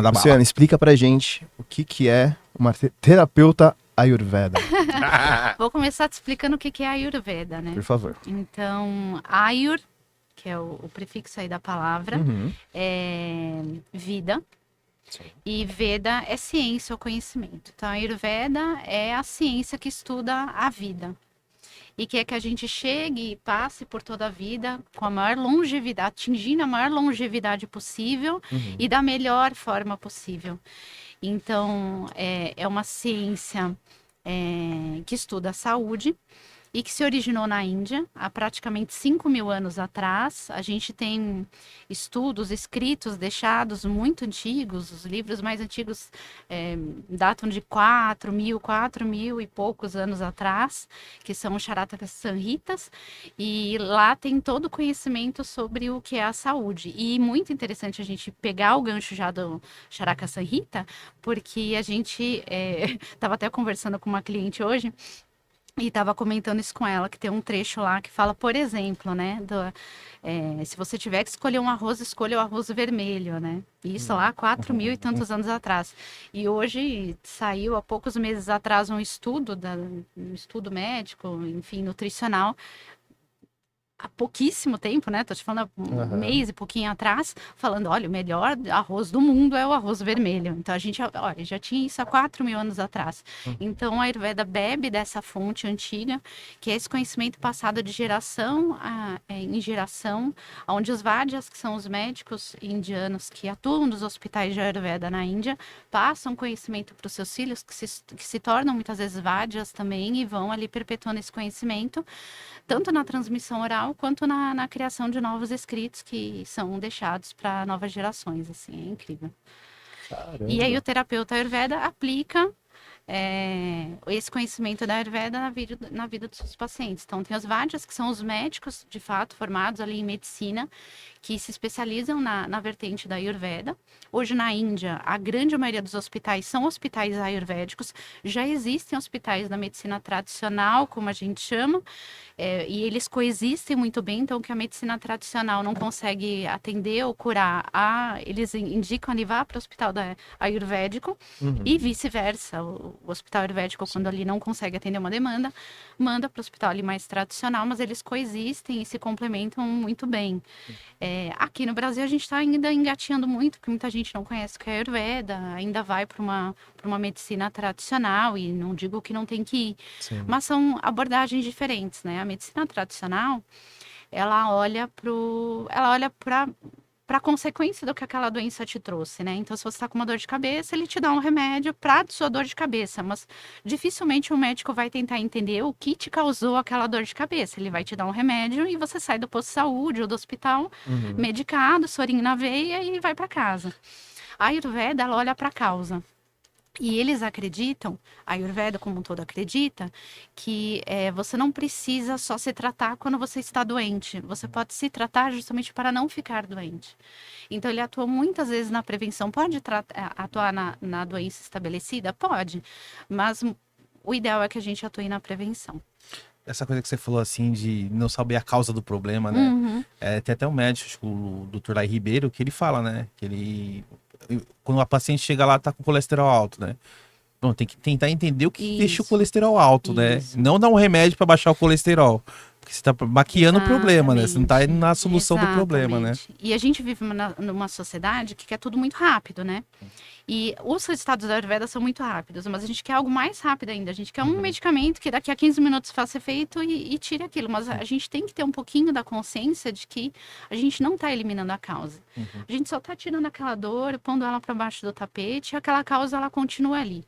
Manda bala. Luciana, explica pra gente o que é uma terapeuta Ayurveda, Vou começar te explicando o que é a Ayurveda, né? por favor. Então, Ayur, que é o prefixo aí da palavra, Uhum. é vida. Sim. E Veda é ciência ou conhecimento. Então, a Ayurveda é a ciência que estuda a vida. E quer que a gente chegue e passe por toda a vida com a maior longevidade, atingindo a maior longevidade possível e da melhor forma possível. Então, é uma ciência que estuda a saúde e que se originou na Índia há praticamente 5.000 anos atrás. A gente tem estudos escritos, deixados muito antigos, os livros mais antigos datam de 4.000 e poucos anos atrás, que são os Charaka Samhitas, e lá tem todo o conhecimento sobre o que é a saúde. E muito interessante a gente pegar o gancho já do Charaka Samhita, porque a gente estava até conversando com uma cliente hoje, e estava comentando isso com ela, que tem um trecho lá que fala, por exemplo, né, se você tiver que escolher um arroz, escolha o arroz vermelho, né? Isso lá 4.000 e tantos anos atrás. E hoje saiu há poucos meses atrás um estudo, um estudo médico, enfim, nutricional, há pouquíssimo tempo, né? Tô te falando há um mês e pouquinho atrás, falando, olha, o melhor arroz do mundo é o arroz vermelho. Então, a gente, olha, já tinha isso há 4.000 anos atrás. Então, a Ayurveda bebe dessa fonte antiga, que é esse conhecimento passado de geração em geração, onde os Vadyas, que são os médicos indianos que atuam nos hospitais de Ayurveda na Índia, passam conhecimento para os seus filhos, que se tornam muitas vezes Vadyas também, e vão ali perpetuando esse conhecimento, tanto na transmissão oral quanto na criação de novos escritos que são deixados para novas gerações, assim, é incrível. Caramba. E aí o terapeuta Ayurveda aplica esse conhecimento da Ayurveda na vida dos seus pacientes. Então, tem os Vadyas, que são os médicos, de fato, formados ali em medicina, que se especializam na vertente da Ayurveda. Hoje, na Índia, a grande maioria dos hospitais são hospitais ayurvédicos. Já existem hospitais da medicina tradicional, como a gente chama, e eles coexistem muito bem. Então, que a medicina tradicional não consegue atender ou curar, eles indicam ali, vá para o hospital ayurvédico, e vice-versa. O hospital ayurvédico, quando ali não consegue atender uma demanda, manda para o hospital ali mais tradicional, mas eles coexistem e se complementam muito bem. Aqui no Brasil a gente está ainda engatinhando muito, porque muita gente não conhece o que é Ayurveda, ainda vai para uma medicina tradicional, e não digo que não tem que ir, Sim. mas são abordagens diferentes, né? A medicina tradicional, ela olha para a consequência do que aquela doença te trouxe, né? Então, se você está com uma dor de cabeça, ele te dá um remédio para a sua dor de cabeça, mas dificilmente o médico vai tentar entender o que te causou aquela dor de cabeça. Ele vai te dar um remédio e você sai do posto de saúde ou do hospital medicado, sorinho na veia, e vai para casa. A Ayurveda, ela olha para a causa. E eles acreditam, a Ayurveda como um todo acredita, que você não precisa só se tratar quando você está doente. Você pode se tratar justamente para não ficar doente. Então, ele atua muitas vezes na prevenção. Pode atuar na doença estabelecida? Pode. Mas o ideal é que a gente atue na prevenção. Essa coisa que você falou assim de não saber a causa do problema, né? Tem até um médico, acho que o Dr. Lai Ribeiro, que ele fala, né? Que ele, quando a paciente chega lá, tá com colesterol alto, né? Bom, tem que tentar entender o que deixa o colesterol alto, né? Não dar um remédio para baixar o colesterol. Porque você tá maquiando o problema, né? Você não tá indo na solução do problema, né? E a gente vive numa sociedade que quer tudo muito rápido, né? E os resultados da Ayurveda são muito rápidos, mas a gente quer algo mais rápido ainda. A gente quer um medicamento que daqui a 15 minutos faça efeito e tire aquilo. Mas a gente tem que ter um pouquinho da consciência de que a gente não está eliminando a causa. A gente só está tirando aquela dor, pondo ela para baixo do tapete, e aquela causa, ela continua ali.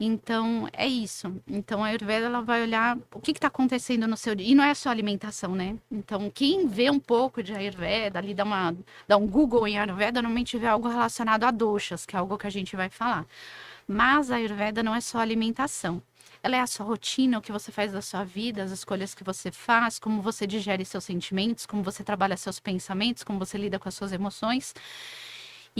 Então, é isso. Então, a Ayurveda, ela vai olhar o que está acontecendo no seu dia. E não é só alimentação, né? Então, quem vê um pouco de Ayurveda, ali dá um Google em Ayurveda, normalmente vê algo relacionado a doshas, que é algo que a gente vai falar. Mas a Ayurveda não é só alimentação. Ela é a sua rotina, o que você faz da sua vida, as escolhas que você faz, como você digere seus sentimentos, como você trabalha seus pensamentos, como você lida com as suas emoções.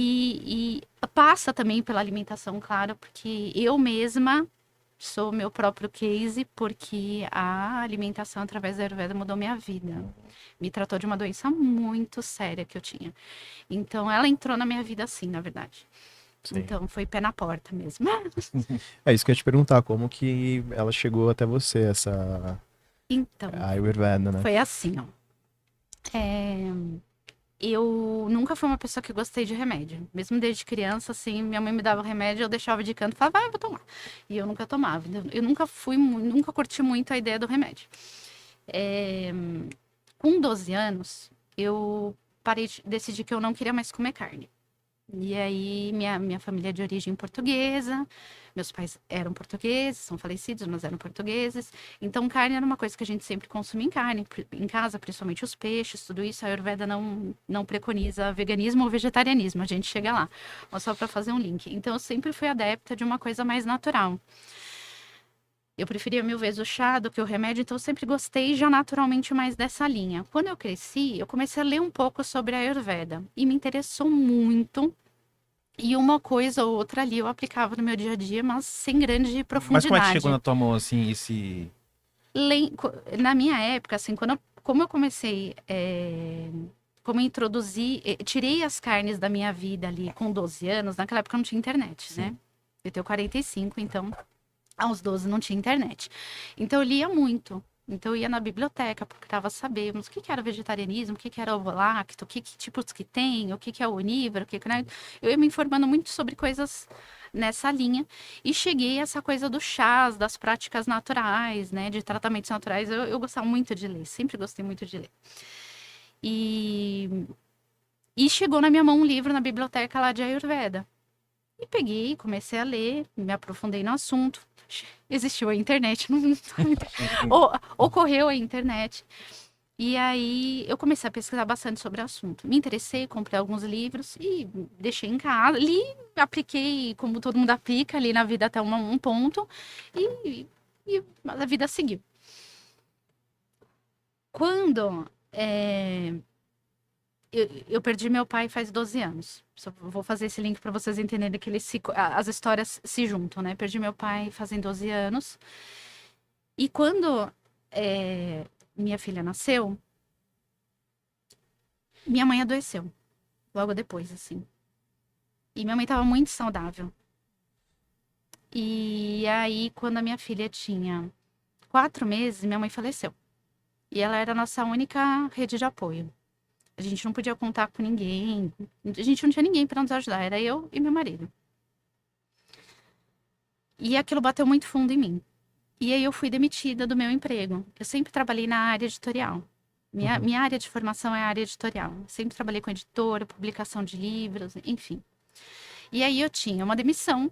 E passa também pela alimentação, claro, porque eu mesma sou meu próprio case, porque a alimentação através da Ayurveda mudou minha vida. Me tratou de uma doença muito séria que eu tinha. Então, ela entrou na minha vida assim, na verdade. Sim. Então foi pé na porta mesmo. É isso que eu ia te perguntar, como que ela chegou até você, essa Então, a Ayurveda, né? foi assim, ó. Eu nunca fui uma pessoa que gostei de remédio. Mesmo desde criança, assim, minha mãe me dava remédio, eu deixava de canto e falava, eu vou tomar. E eu nunca tomava. Eu nunca curti muito a ideia do remédio. É, com 12 anos, eu decidi que eu não queria mais comer carne. E aí, minha família é de origem portuguesa, meus pais eram portugueses, são falecidos, mas eram portugueses. Então, carne era uma coisa que a gente sempre consumia em casa, principalmente os peixes, tudo isso. A Ayurveda não preconiza veganismo ou vegetarianismo, a gente chega lá, mas só para fazer um link. Então, eu sempre fui adepta de uma coisa mais natural. Eu preferia 1000 vezes o chá do que o remédio, então eu sempre gostei já naturalmente mais dessa linha. Quando eu cresci, eu comecei a ler um pouco sobre a Ayurveda e me interessou muito. E uma coisa ou outra ali eu aplicava no meu dia a dia, mas sem grande Mas como é que chegou profundidade. na tua mão, assim, esse... Na minha época, assim, como eu comecei, como eu introduzi, tirei as carnes da minha vida ali com 12 anos, naquela época não tinha internet, né? Eu tenho 45, então aos 12 não tinha internet. Então eu lia muito. Então eu ia na biblioteca, procurava saber o que era vegetarianismo, o que era ovo-lacto, que tipos que tem, o que é onívoro, né? Eu ia me informando muito sobre coisas nessa linha e cheguei a essa coisa dos chás, das práticas naturais, né, de tratamentos naturais. Eu gostava muito de ler, sempre gostei muito de ler. E chegou na minha mão um livro na biblioteca lá de Ayurveda. E peguei, comecei a ler, me aprofundei no assunto. Existiu a internet, ocorreu a internet. E aí eu comecei a pesquisar bastante sobre o assunto. Me interessei, comprei alguns livros e deixei em casa. Li, apliquei como todo mundo aplica ali na vida até um ponto e a vida seguiu. Quando eu perdi meu pai faz 12 anos. Só vou fazer esse link para vocês entenderem que as histórias se juntam, né? Perdi meu pai fazem 12 anos. E quando minha filha nasceu, minha mãe adoeceu. Logo depois, assim. E minha mãe estava muito saudável. E aí, quando a minha filha tinha 4 meses, minha mãe faleceu. E ela era a nossa única rede de apoio. A gente não podia contar com ninguém. A gente não tinha ninguém para nos ajudar. Era eu e meu marido. E aquilo bateu muito fundo em mim. E aí eu fui demitida do meu emprego. Eu sempre trabalhei na área editorial. Minha área de formação é a área editorial. Eu sempre trabalhei com editora, publicação de livros, enfim. E aí eu tinha uma demissão,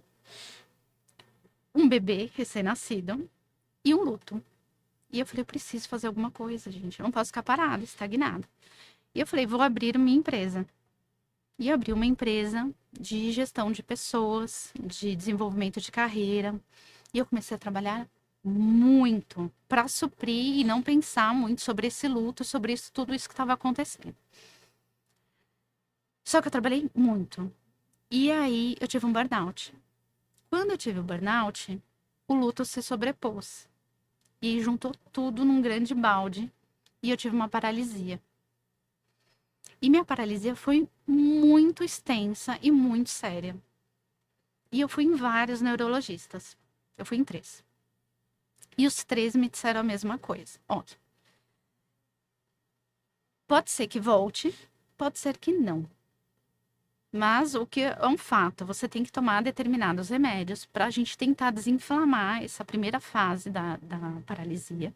um bebê recém-nascido e um luto. E eu falei, eu preciso fazer alguma coisa, gente. Eu não posso ficar parada, estagnada. E eu falei, vou abrir minha empresa. E eu abri uma empresa de gestão de pessoas, de desenvolvimento de carreira. E eu comecei a trabalhar muito para suprir e não pensar muito sobre esse luto, sobre tudo isso que estava acontecendo. Só que eu trabalhei muito. E aí eu tive um burnout. Quando eu tive o burnout, o luto se sobrepôs. E juntou tudo num grande balde. E eu tive uma paralisia. E minha paralisia foi muito extensa e muito séria. E eu fui em vários neurologistas. Eu fui em 3. E os 3 me disseram a mesma coisa. Olha, pode ser que volte, pode ser que não. Mas o que é um fato, você tem que tomar determinados remédios para a gente tentar desinflamar essa primeira fase da paralisia.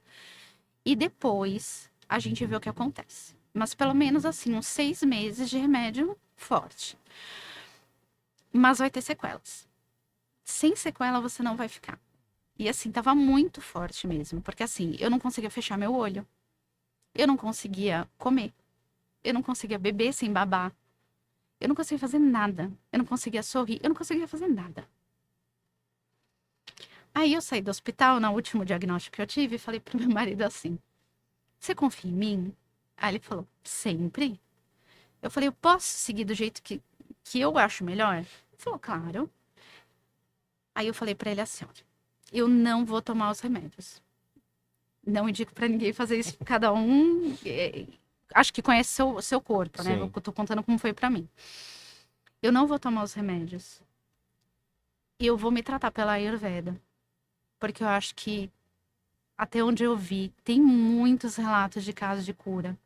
E depois a gente vê o que acontece. Mas pelo menos assim, uns 6 meses de remédio forte. Mas vai ter sequelas. Sem sequela você não vai ficar. E assim, tava muito forte mesmo. Porque assim, eu não conseguia fechar meu olho. Eu não conseguia comer. Eu não conseguia beber sem babar. Eu não conseguia fazer nada. Eu não conseguia sorrir. Eu não conseguia fazer nada. Aí eu saí do hospital, no último diagnóstico que eu tive, e falei pro meu marido assim, você confia em mim? Aí ele falou, sempre. Eu falei, eu posso seguir do jeito que eu acho melhor? Ele falou, claro. Aí eu falei pra ele assim, olha, eu não vou tomar os remédios. Não indico pra ninguém fazer isso. Cada um, acho que conhece seu corpo, né? Sim. Eu tô contando como foi pra mim. Eu não vou tomar os remédios. eu vou me tratar pela Ayurveda. Porque eu acho que, até onde eu vi, tem muitos relatos de casos de cura.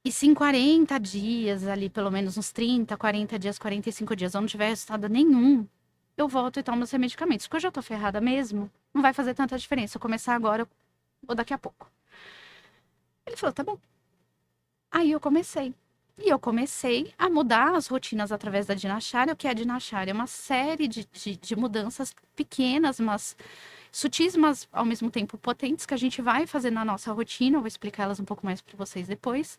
E se em 40 dias, ali pelo menos uns 30, 40 dias, 45 dias, eu não tiver resultado nenhum, eu volto e tomo meus medicamentos. Porque eu já tô ferrada mesmo, não vai fazer tanta diferença eu começar agora ou daqui a pouco. Ele falou, tá bom. Aí eu comecei. E eu comecei a mudar as rotinas através da Dinacharya. O que é a Dinacharya? É uma série de mudanças pequenas, mas sutis, mas ao mesmo tempo potentes, que a gente vai fazer na nossa rotina. Eu vou explicar elas um pouco mais para vocês depois.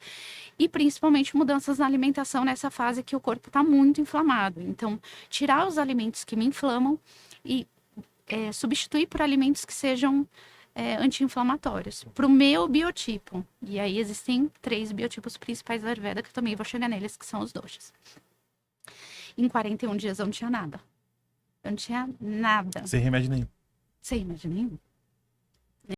E principalmente mudanças na alimentação nessa fase que o corpo está muito inflamado. Então, tirar os alimentos que me inflamam e substituir por alimentos que sejam anti-inflamatórios, para o meu biotipo. E aí existem 3 biotipos principais da Ayurveda, que eu também vou chegar neles, que são os doshas. Em 41 dias eu não tinha nada. Eu não tinha nada. Sem remédio nenhum. Sem remédio nenhum.